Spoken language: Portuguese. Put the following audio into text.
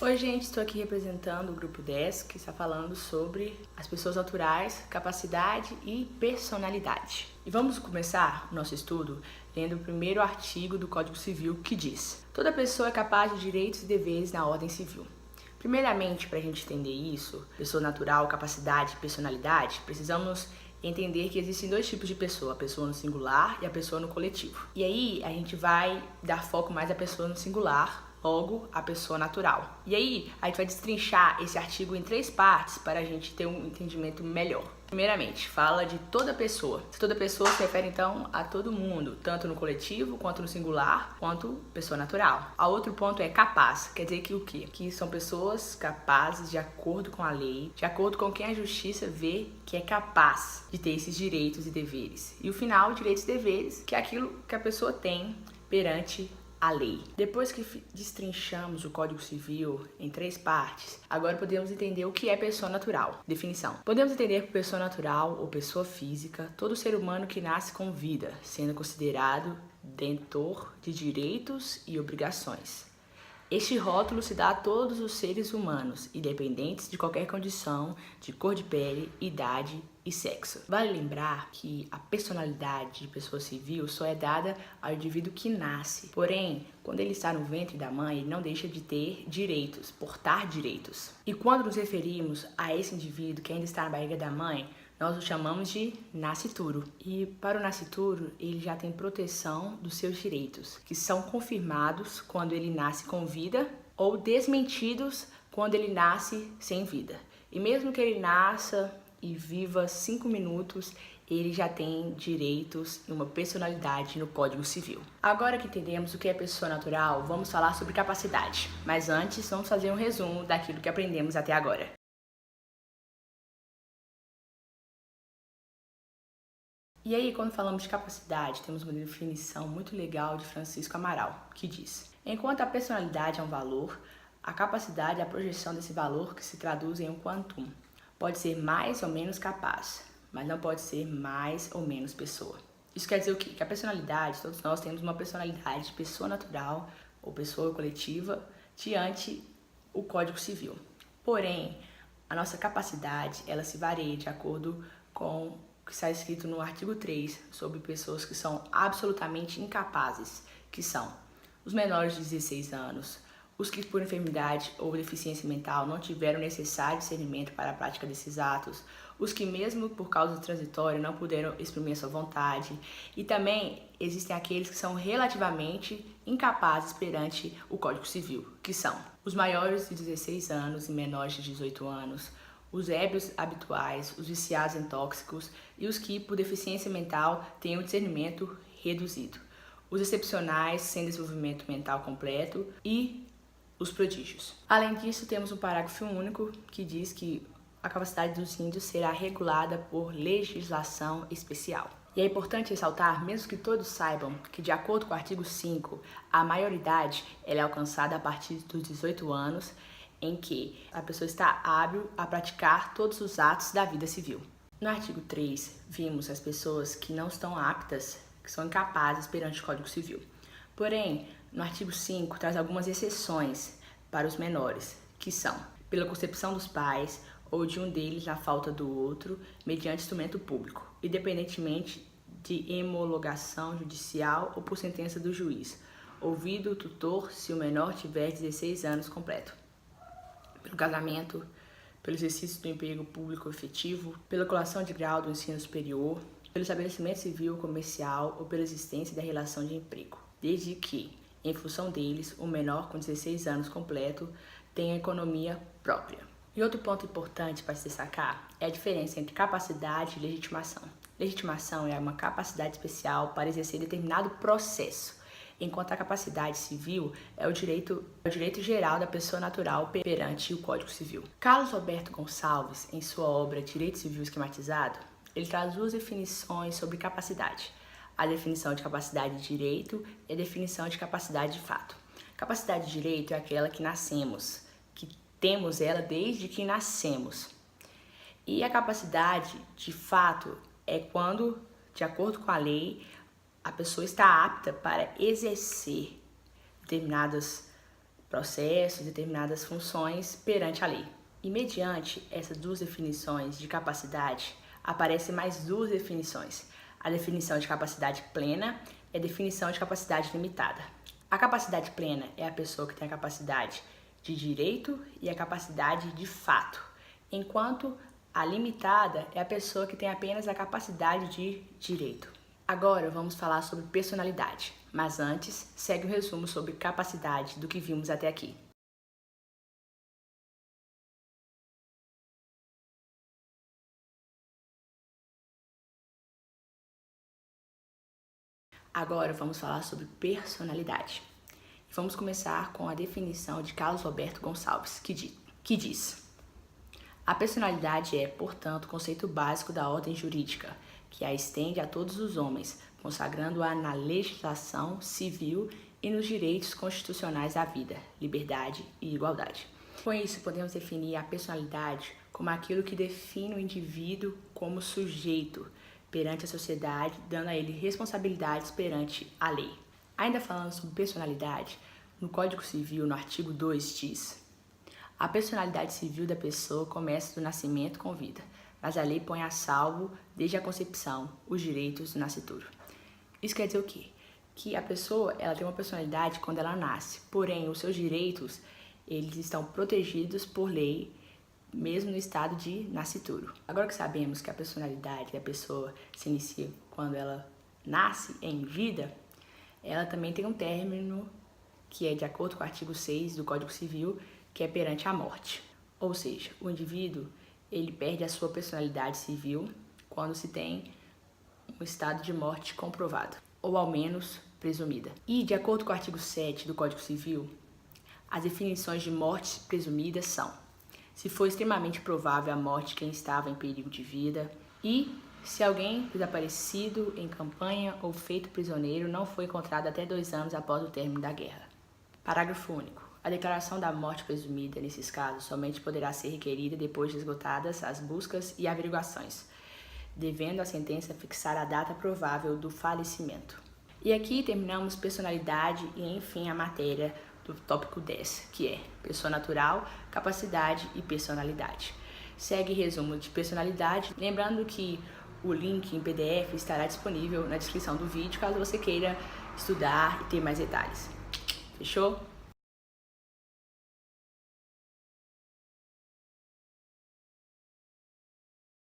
Oi gente, estou aqui representando o Grupo 10, que está falando sobre as pessoas naturais, capacidade e personalidade. E vamos começar o nosso estudo lendo o primeiro artigo do Código Civil, que diz: toda pessoa é capaz de direitos e deveres na ordem civil. Primeiramente, para a gente entender isso, pessoa natural, capacidade e personalidade, precisamos entender que existem dois tipos de pessoa, a pessoa no singular e a pessoa no coletivo. E aí a gente vai dar foco mais à pessoa no singular, logo a pessoa natural. E aí a gente vai destrinchar esse artigo em 3 partes para a gente ter um entendimento melhor. Primeiramente, fala de toda pessoa. Toda pessoa se refere então a todo mundo, tanto no coletivo, quanto no singular, quanto pessoa natural. O outro ponto é capaz, quer dizer que o quê? Que são pessoas capazes de acordo com a lei, de acordo com quem a justiça vê que é capaz de ter esses direitos e deveres. E o final, direitos e deveres, que é aquilo que a pessoa tem perante a lei. Depois que destrinchamos o Código Civil em 3 partes, agora podemos entender o que é pessoa natural. Definição. Podemos entender por pessoa natural ou pessoa física todo ser humano que nasce com vida, sendo considerado detentor de direitos e obrigações. Este rótulo se dá a todos os seres humanos, independentes de qualquer condição, de cor de pele, idade e sexo. Vale lembrar que a personalidade de pessoa civil só é dada ao indivíduo que nasce. Porém, quando ele está no ventre da mãe, ele não deixa de ter direitos, portar direitos. E quando nos referimos a esse indivíduo que ainda está na barriga da mãe, nós o chamamos de nascituro. E para o nascituro, ele já tem proteção dos seus direitos, que são confirmados quando ele nasce com vida ou desmentidos quando ele nasce sem vida. E mesmo que ele nasça e viva 5 minutos, ele já tem direitos e uma personalidade no Código Civil. Agora que entendemos o que é pessoa natural, vamos falar sobre capacidade. Mas antes, vamos fazer um resumo daquilo que aprendemos até agora. E aí, quando falamos de capacidade, temos uma definição muito legal de Francisco Amaral, que diz: enquanto a personalidade é um valor, a capacidade é a projeção desse valor que se traduz em um quantum. Pode ser mais ou menos capaz, mas não pode ser mais ou menos pessoa. Isso quer dizer o quê? Que a personalidade, todos nós temos uma personalidade de pessoa natural ou pessoa coletiva diante o Código Civil. Porém, a nossa capacidade, ela se varia de acordo com o que está escrito no artigo 3 sobre pessoas que são absolutamente incapazes, que são os menores de 16 anos, os que por enfermidade ou deficiência mental não tiveram o necessário discernimento para a prática desses atos, os que mesmo por causa transitória não puderam exprimir sua vontade, e também existem aqueles que são relativamente incapazes perante o Código Civil, que são os maiores de 16 anos e menores de 18 anos, os ébrios habituais, os viciados em tóxicos e os que, por deficiência mental, têm o discernimento reduzido, os excepcionais sem desenvolvimento mental completo e os prodígios. Além disso, temos um parágrafo único que diz que a capacidade dos índios será regulada por legislação especial. E é importante ressaltar, mesmo que todos saibam, que de acordo com o artigo 5, a maioridade ela é alcançada a partir dos 18 anos, em que a pessoa está hábil a praticar todos os atos da vida civil. No artigo 3, vimos as pessoas que não estão aptas, que são incapazes perante o Código Civil. Porém, no artigo 5, traz algumas exceções para os menores, que são pela concepção dos pais ou de um deles na falta do outro, mediante instrumento público, independentemente de homologação judicial ou por sentença do juiz, ouvido o tutor se o menor tiver 16 anos completo. Pelo casamento, pelo exercício do emprego público efetivo, pela colação de grau do ensino superior, pelo estabelecimento civil ou comercial ou pela existência da relação de emprego, desde que, em função deles, o menor com 16 anos completo tenha economia própria. E outro ponto importante para se destacar é a diferença entre capacidade e legitimação. Legitimação é uma capacidade especial para exercer determinado processo, enquanto a capacidade civil é o direito geral da pessoa natural perante o Código Civil. Carlos Roberto Gonçalves, em sua obra Direito Civil Esquematizado, ele traz 2 definições sobre capacidade: a definição de capacidade de direito e a definição de capacidade de fato. Capacidade de direito é aquela que nascemos, que temos ela desde que nascemos. E a capacidade de fato é quando, de acordo com a lei, a pessoa está apta para exercer determinadas processos, determinadas funções perante a lei. E mediante essas duas definições de capacidade, aparecem mais duas definições. A definição de capacidade plena e a definição de capacidade limitada. A capacidade plena é a pessoa que tem a capacidade de direito e a capacidade de fato, enquanto a limitada é a pessoa que tem apenas a capacidade de direito. Agora vamos falar sobre personalidade, mas antes segue um resumo sobre capacidade do que vimos até aqui. Agora vamos falar sobre personalidade. Vamos começar com a definição de Carlos Roberto Gonçalves, que diz: a personalidade é, portanto, conceito básico da ordem jurídica, que a estende a todos os homens, consagrando-a na legislação civil e nos direitos constitucionais da vida, liberdade e igualdade. Com isso, podemos definir a personalidade como aquilo que define o indivíduo como sujeito perante a sociedade, dando a ele responsabilidades perante a lei. Ainda falando sobre personalidade, no Código Civil, no artigo 2, diz: a personalidade civil da pessoa começa do nascimento com vida, mas a lei põe a salvo, desde a concepção, os direitos do nascituro. Isso quer dizer o quê? Que a pessoa ela tem uma personalidade quando ela nasce, porém os seus direitos eles estão protegidos por lei, mesmo no estado de nascituro. Agora que sabemos que a personalidade da pessoa se inicia quando ela nasce em vida, ela também tem um término que é de acordo com o artigo 6 do Código Civil, que é perante a morte. Ou seja, o indivíduo ele perde a sua personalidade civil quando se tem um estado de morte comprovado, ou ao menos presumida. E, de acordo com o artigo 7 do Código Civil, as definições de mortes presumidas são: se for extremamente provável a morte de quem estava em perigo de vida e se alguém desaparecido em campanha ou feito prisioneiro não foi encontrado até 2 anos após o término da guerra. Parágrafo único. A declaração da morte presumida, nesses casos, somente poderá ser requerida depois de esgotadas as buscas e averiguações, devendo a sentença fixar a data provável do falecimento. E aqui terminamos personalidade e, enfim, a matéria do tópico 10, que é pessoa natural, capacidade e personalidade. Segue resumo de personalidade, lembrando que o link em PDF estará disponível na descrição do vídeo, caso você queira estudar e ter mais detalhes. Fechou?